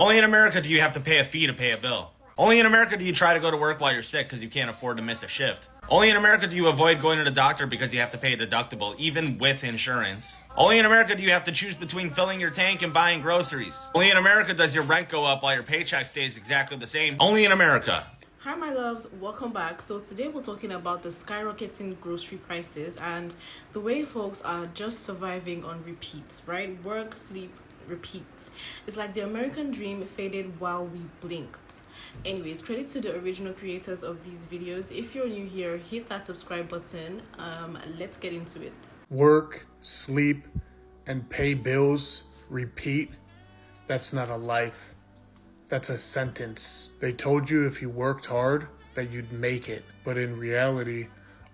Only in America do you have to pay a fee to pay a bill. Only in America do you try to go to work while you're sick because you can't afford to miss a shift. Only in America do you avoid going to the doctor because you have to pay a deductible, even with insurance. Only in America do you have to choose between filling your tank and buying groceries. Only in America does your rent go up while your paycheck stays exactly the same. Only in America. Hi my loves, welcome back. So today we're talking about the skyrocketing grocery prices and the way folks are just surviving on repeats, right? Work, sleep, repeat. It's like the American dream faded while we blinked. Anyways, credit to the original creators of these videos. If you're new here, hit that subscribe button. Let's get into it. Work, sleep, and pay bills, repeat. That's not a life. That's a sentence. They told you if you worked hard that you'd make it, but in reality,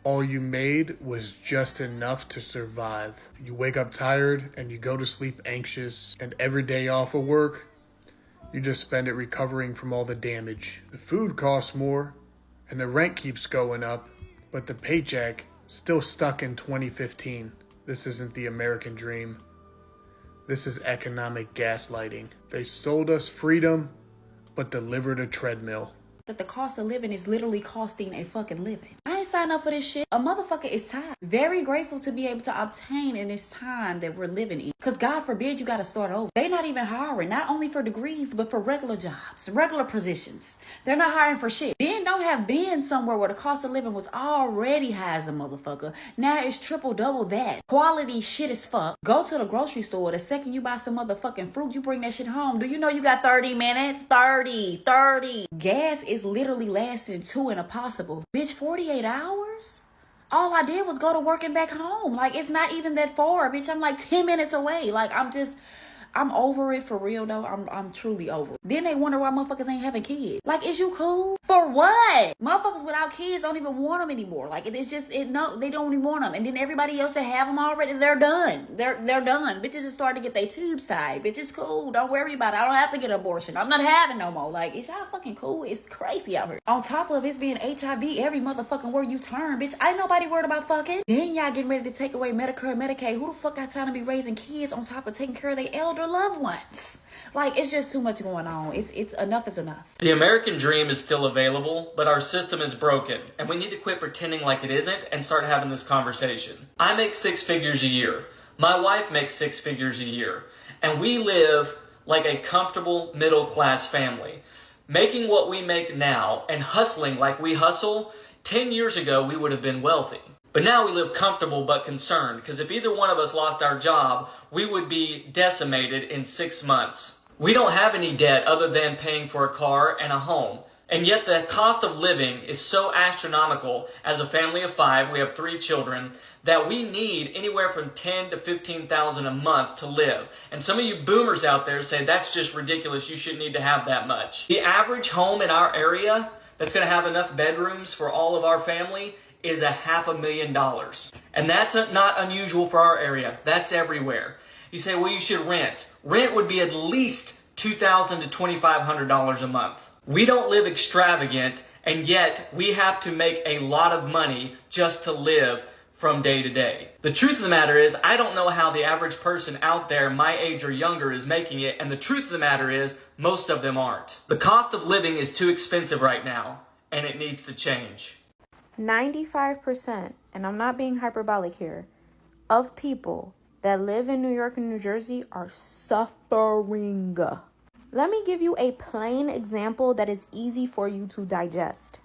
all you made was just enough to survive. You wake up tired and you go to sleep anxious, and every day off of work, you just spend it recovering from all the damage. The food costs more, and the rent keeps going up, but the paycheck still stuck in 2015. This isn't the American dream. This is economic gaslighting. They sold us freedom, but delivered a treadmill. That the cost of living is literally costing a fucking living. I ain't signed up for this shit. A motherfucker is tired. Very grateful to be able to obtain in this time that we're living in. Because God forbid you got to start over. They not even hiring, not only for degrees, but for regular jobs, regular positions. They're not hiring for shit. Then don't have been somewhere where the cost of living was already high as a motherfucker. Now it's triple double that. Quality shit as fuck. Go to the grocery store. The second you buy some motherfucking fruit, you bring that shit home. Do you know you got 30 minutes? 30. Gas is literally lasting 2 and a possible. Bitch, 48 hours? All I did was go to work and back home. Like, it's not even that far, bitch. I'm like 10 minutes away. Like, I'm over it for real though. I'm truly over it. Then they wonder why motherfuckers ain't having kids. Like, is you cool? For what? Motherfuckers without kids don't even want them anymore. Like, it's just, no, they don't even want them. And then everybody else that have them already, they're done. They're done. Bitches is starting to get their tubes tied. Bitch, it's cool. Don't worry about it. I don't have to get an abortion. I'm not having no more. Like, is y'all fucking cool? It's crazy out here. On top of it's being HIV every motherfucking word you turn, bitch. Ain't nobody worried about fucking. Then y'all getting ready to take away Medicare and Medicaid. Who the fuck got time to be raising kids on top of taking care of their elder loved ones? Like, it's just too much going on. It's enough is enough. The American dream is still available, but our system is broken, and we need to quit pretending like it isn't and start having this conversation. I make 6 figures a year. My wife makes 6 figures a year, and we live like a comfortable middle-class family. Making what we make now and hustling like we hustle, 10 years ago we would have been wealthy. But now we live comfortable but concerned, because if either one of us lost our job, we would be decimated in 6 months. We don't have any debt other than paying for a car and a home. And yet the cost of living is so astronomical. As a family of 5, we have 3 children, that we need anywhere from $10,000 to $15,000 a month to live. And some of you boomers out there say that's just ridiculous, you shouldn't need to have that much. The average home in our area that's going to have enough bedrooms for all of our family is $500,000. And that's not unusual for our area. That's everywhere. You say, well, you should rent. Rent would be at least $2,000 to $2,500 a month. We don't live extravagant, and yet we have to make a lot of money just to live from day to day. The truth of the matter is, I don't know how the average person out there my age or younger is making it, and the truth of the matter is, most of them aren't. The cost of living is too expensive right now, and it needs to change. 95%, and I'm not being hyperbolic here, of people that live in New York and New Jersey are suffering. Let me give you a plain example that is easy for you to digest.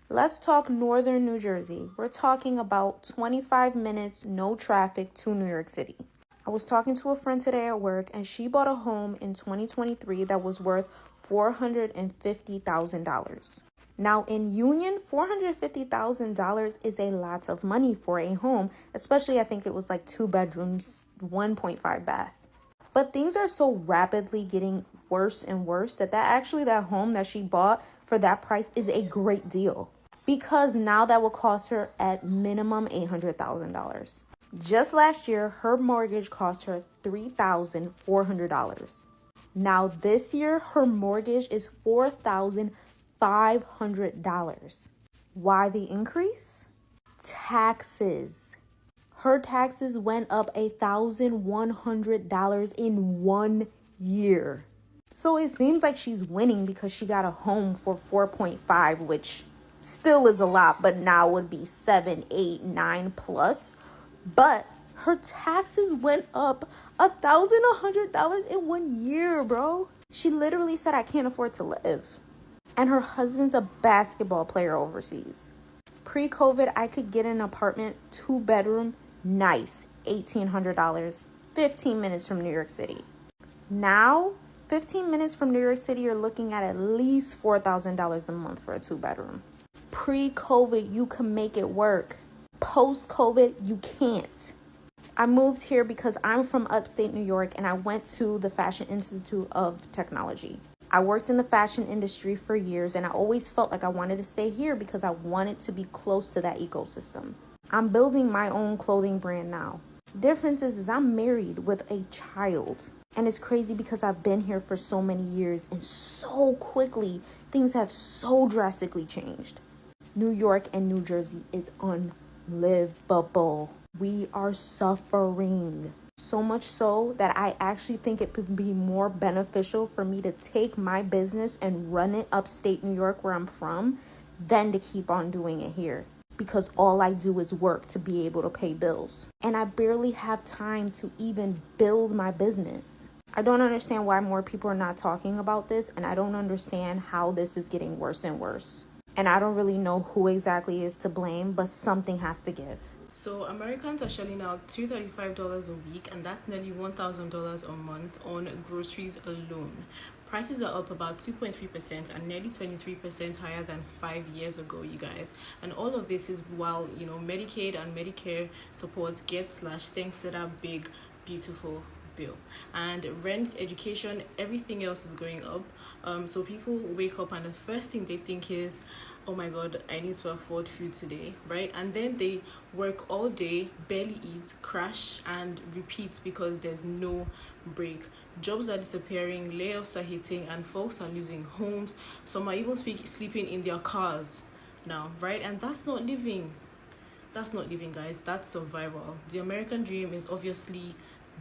Let's talk northern New Jersey. We're talking about 25 minutes, no traffic to New York City. I was talking to a friend today at work, and she bought a home in 2023 that was worth $450,000. Now, in Union, $450,000 is a lot of money for a home, especially I think it was like 2 bedrooms, 1.5 bath. But things are so rapidly getting worse and worse that home that she bought for that price is a great deal. Because now that will cost her at minimum $800,000. Just last year, her mortgage cost her $3,400. Now this year, her mortgage is $4,500. Why the increase? Taxes. Her taxes went up $1,100 in 1 year. So it seems like she's winning because she got a home for 4.5, which still is a lot, but now would be 7, 8, 9 plus. But her taxes went up $1,100 in 1 year, bro. She literally said, I can't afford to live. And her husband's a basketball player overseas. Pre-COVID, I could get an apartment, 2-bedroom, nice, $1,800, 15 minutes from New York City. Now, 15 minutes from New York City, you're looking at least $4,000 a month for a 2-bedroom. Pre-COVID, you can make it work. Post-COVID, you can't. I moved here because I'm from upstate New York and I went to the Fashion Institute of Technology. I worked in the fashion industry for years and I always felt like I wanted to stay here because I wanted to be close to that ecosystem. I'm building my own clothing brand now. Difference is I'm married with a child. And it's crazy because I've been here for so many years and so quickly things have so drastically changed. New York and New Jersey is unlivable. We are suffering. So much so that I actually think it would be more beneficial for me to take my business and run it upstate New York where I'm from than to keep on doing it here. Because all I do is work to be able to pay bills. And I barely have time to even build my business. I don't understand why more people are not talking about this, and I don't understand how this is getting worse and worse. And I don't really know who exactly is to blame, but something has to give. So Americans are shelling out $235 a week, and that's nearly $1,000 a month on groceries alone. Prices are up about 2.3% and nearly 23% higher than 5 years ago, you guys. And all of this is while, Medicaid and Medicare supports get slashed thanks to that big, beautiful bill. And rent, education, everything else is going up. So people wake up and the first thing they think is, oh my god, I need to afford food today, right? And then they work all day, barely eat, crash and repeat because there's no break. Jobs are disappearing, layoffs are hitting, and folks are losing homes. Some are even sleeping in their cars now, right? And that's not living. That's not living, guys. That's survival. The American dream is obviously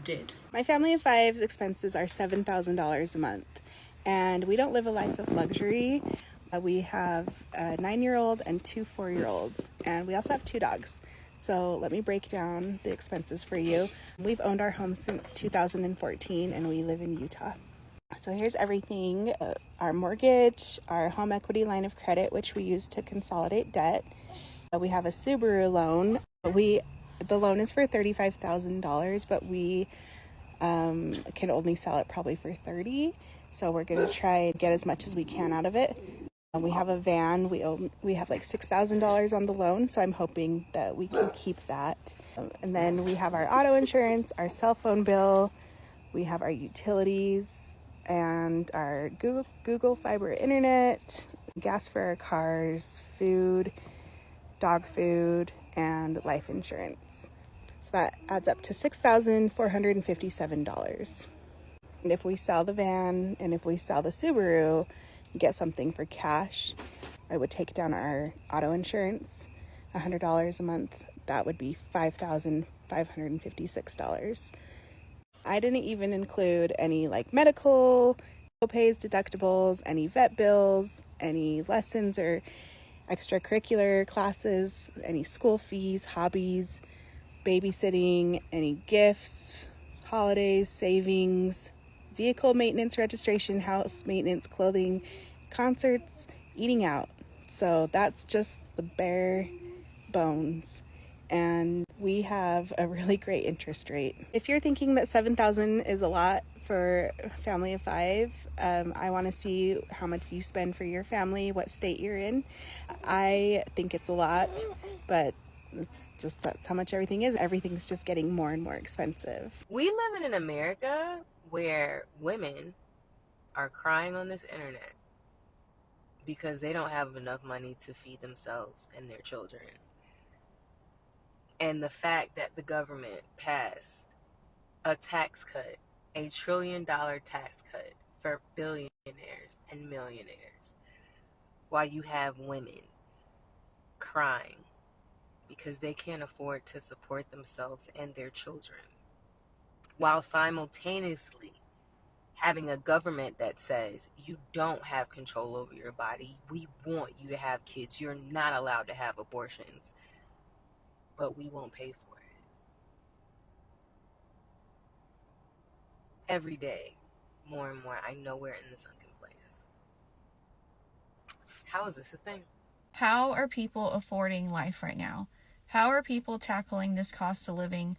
dead. My family of five's expenses are $7,000 a month, and we don't live a life of luxury. We have a 9-year-old and 2 4-year-olds, and we also have 2 dogs. So let me break down the expenses for you. We've owned our home since 2014, and we live in Utah. So here's everything: our mortgage, our home equity line of credit, which we use to consolidate debt. We have a Subaru loan. The loan is for $35,000, but we can only sell it probably for $30,000. So we're gonna try and get as much as we can out of it. We have a van. We have like $6,000 on the loan, so I'm hoping that we can keep that. And then we have our auto insurance, our cell phone bill, we have our utilities, and our Google Fiber internet, gas for our cars, food, dog food, and life insurance. So that adds up to $6,457. And if we sell the van and if we sell the Subaru, get something for cash, I would take down our auto insurance, $100 a month. That would be $5,556. I didn't even include any like medical co-pays, deductibles, any vet bills, any lessons or extracurricular classes, any school fees, hobbies, babysitting, any gifts, holidays, savings, vehicle maintenance, registration, house maintenance, clothing, concerts, eating out. So that's just the bare bones. And we have a really great interest rate. If you're thinking that $7,000 is a lot for a family of 5, I want to see how much you spend for your family, what state you're in. I think it's a lot, but that's how much everything is. Everything's just getting more and more expensive. We live in an America where women are crying on this internet because they don't have enough money to feed themselves and their children. And the fact that the government passed a tax cut, $1 trillion tax cut for billionaires and millionaires, while you have women crying because they can't afford to support themselves and their children, while simultaneously having a government that says you don't have control over your body. We want you to have kids. You're not allowed to have abortions, but we won't pay for it. Every day, more and more, I know we're in the sunken place. How is this a thing? How are people affording life right now? How are people tackling this cost of living?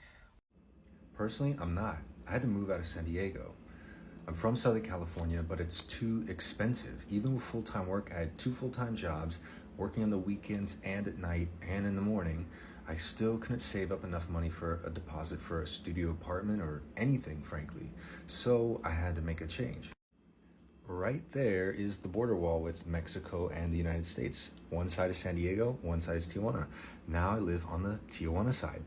Personally, I'm not. I had to move out of San Diego. I'm from Southern California, but it's too expensive. Even with full-time work, I had 2 full-time jobs, working on the weekends and at night and in the morning. I still couldn't save up enough money for a deposit for a studio apartment or anything, frankly. So I had to make a change. Right there is the border wall with Mexico and the United States. One side is San Diego, one side is Tijuana. Now I live on the Tijuana side.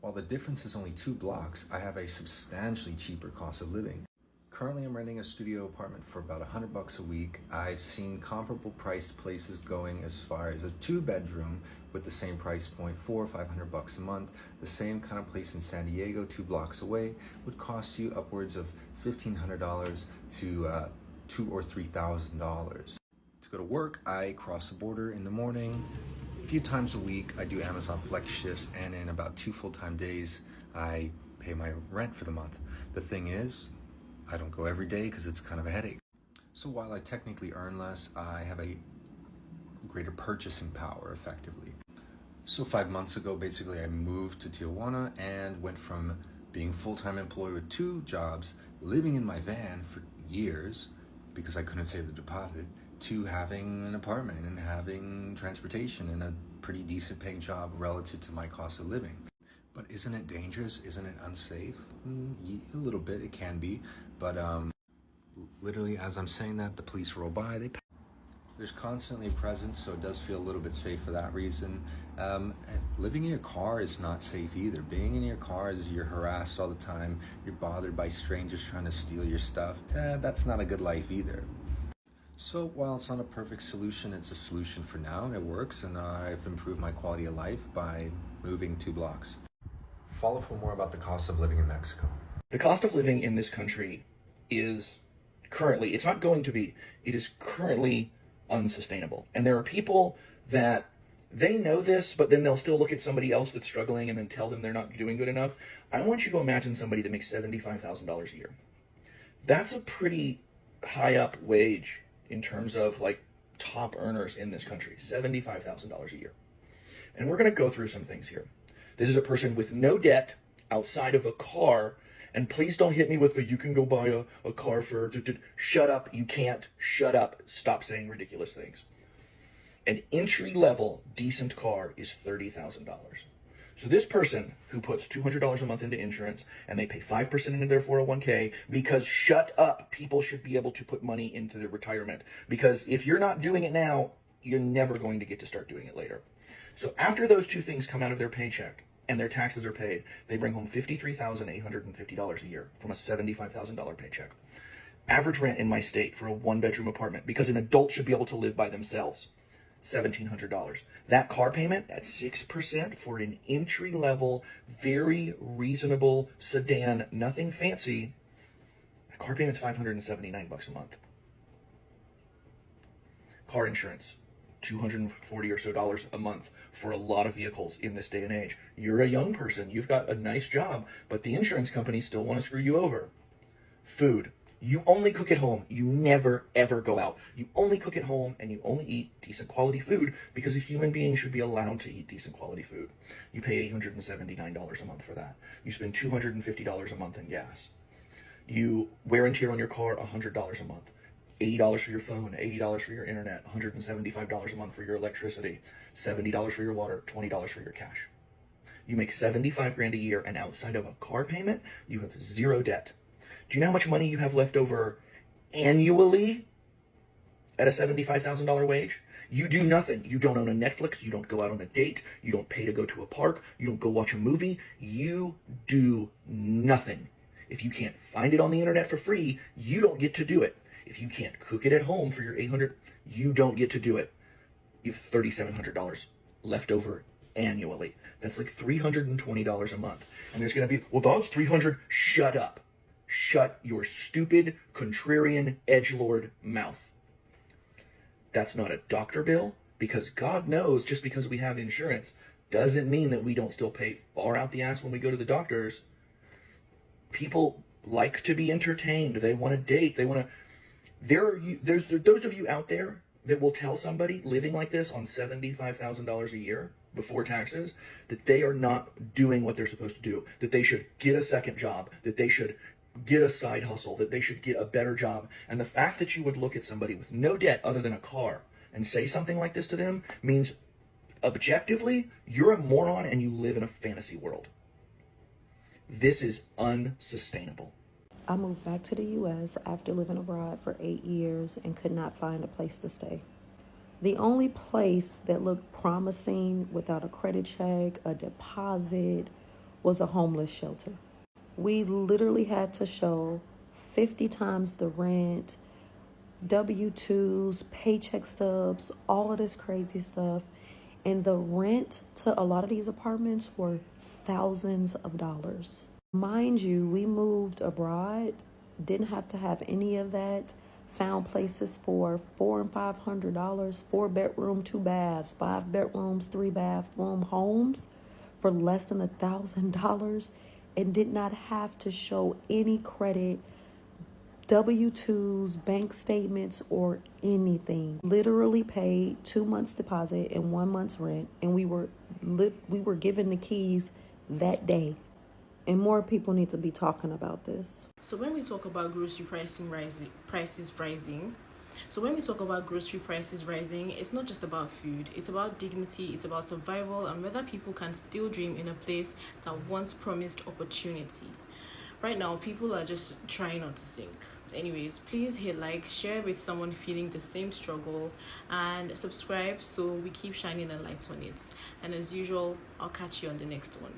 While the difference is only 2 blocks, I have a substantially cheaper cost of living. Currently, I'm renting a studio apartment for about $100 a week. I've seen comparable priced places going as far as a 2-bedroom with the same price point, $400 or $500 a month. The same kind of place in San Diego, 2 blocks away, would cost you upwards of $1,500 to $2,000 or $3,000. To go to work, I cross the border in the morning. A few times a week, I do Amazon Flex shifts, and in about 2 full-time days, I pay my rent for the month. The thing is, I don't go every day because it's kind of a headache. So while I technically earn less, I have a greater purchasing power effectively. So 5 months ago, basically, I moved to Tijuana and went from being full-time employed with 2 jobs, living in my van for years because I couldn't save the deposit, to having an apartment and having transportation and a pretty decent paying job relative to my cost of living. But isn't it dangerous? Isn't it unsafe? A little bit, it can be. But literally, as I'm saying that, the police roll by. There's constantly a presence, so it does feel a little bit safe for that reason. Living in your car is not safe either. Being in your car is you're harassed all the time. You're bothered by strangers trying to steal your stuff. That's not a good life either. So while it's not a perfect solution, it's a solution for now, and it works, and I've improved my quality of life by moving 2 blocks. Follow for more about the cost of living in Mexico. The cost of living in this country is currently, it's not going to be, it is currently unsustainable. And there are people that they know this, but then they'll still look at somebody else that's struggling and then tell them they're not doing good enough. I want you to imagine somebody that makes $75,000 a year. That's a pretty high up wage in terms of like top earners in this country, $75,000 a year. And we're going to go through some things here. This is a person with no debt outside of a car. And please don't hit me with the, you can go buy a car for, shut up, you can't, shut up, stop saying ridiculous things. An entry-level decent car is $30,000. So this person who puts $200 a month into insurance and they pay 5% into their 401k because shut up, people should be able to put money into their retirement. Because if you're not doing it now, you're never going to get to start doing it later. So after those 2 things come out of their paycheck and their taxes are paid, they bring home $53,850 a year from a $75,000 paycheck. Average rent in my state for a 1-bedroom apartment, because an adult should be able to live by themselves, $1,700. That car payment at 6% for an entry-level, very reasonable sedan, nothing fancy, that car payment's $579 a month. Car insurance, $240 or so a month for a lot of vehicles in this day and age. You're a young person, you've got a nice job, but the insurance companies still want to screw you over. Food. You only cook at home. You never, ever go out. You only cook at home and you only eat decent quality food because a human being should be allowed to eat decent quality food. You pay $879 a month for that. You spend $250 a month in gas. You wear and tear on your car $100 a month. $80 for your phone, $80 for your internet, $175 a month for your electricity, $70 for your water, $20 for your cash. You make $75,000 a year, and outside of a car payment, you have 0 debt. Do you know how much money you have left over annually at a $75,000 wage? You do nothing. You don't own a Netflix. You don't go out on a date. You don't pay to go to a park. You don't go watch a movie. You do nothing. If you can't find it on the internet for free, you don't get to do it. If you can't cook it at home for your $800, you don't get to do it. You have $3,700 left over annually. That's like $320 a month. And there's going to be, well, that's $300. Shut up. shut your stupid, contrarian, edgelord mouth. That's not a doctor bill, because God knows just because we have insurance doesn't mean that we don't still pay far out the ass when we go to the doctors. People like to be entertained. They want to date. They want to... There's those of you out there that will tell somebody living like this on $75,000 a year before taxes that they are not doing what they're supposed to do, that they should get a second job, that they should get a side hustle, that they should get a better job. And the fact that you would look at somebody with no debt other than a car and say something like this to them means objectively you're a moron and you live in a fantasy world. This is unsustainable. I moved back to the U.S. after living abroad for 8 years and could not find a place to stay. The only place that looked promising without a credit check, a deposit, was a homeless shelter. We literally had to show 50 times the rent, W-2s, paycheck stubs, all of this crazy stuff. And the rent to a lot of these apartments were thousands of dollars. Mind you, we moved abroad, didn't have to have any of that, found places for $400 and $500, 4-bedroom, 2 baths, 5 bedrooms, 3 bathroom homes for less than $1,000, and did not have to show any credit, W-2s, bank statements, or anything. Literally paid 2 months deposit and 1 month's rent, and we were given the keys that day. And more people need to be talking about this. So when we talk about grocery prices rising, it's not just about food. It's about dignity, it's about survival, and whether people can still dream in a place that once promised opportunity. Right now, people are just trying not to sink. Anyways, please hit like, share with someone feeling the same struggle, and subscribe so we keep shining a light on it. And as usual, I'll catch you on the next one.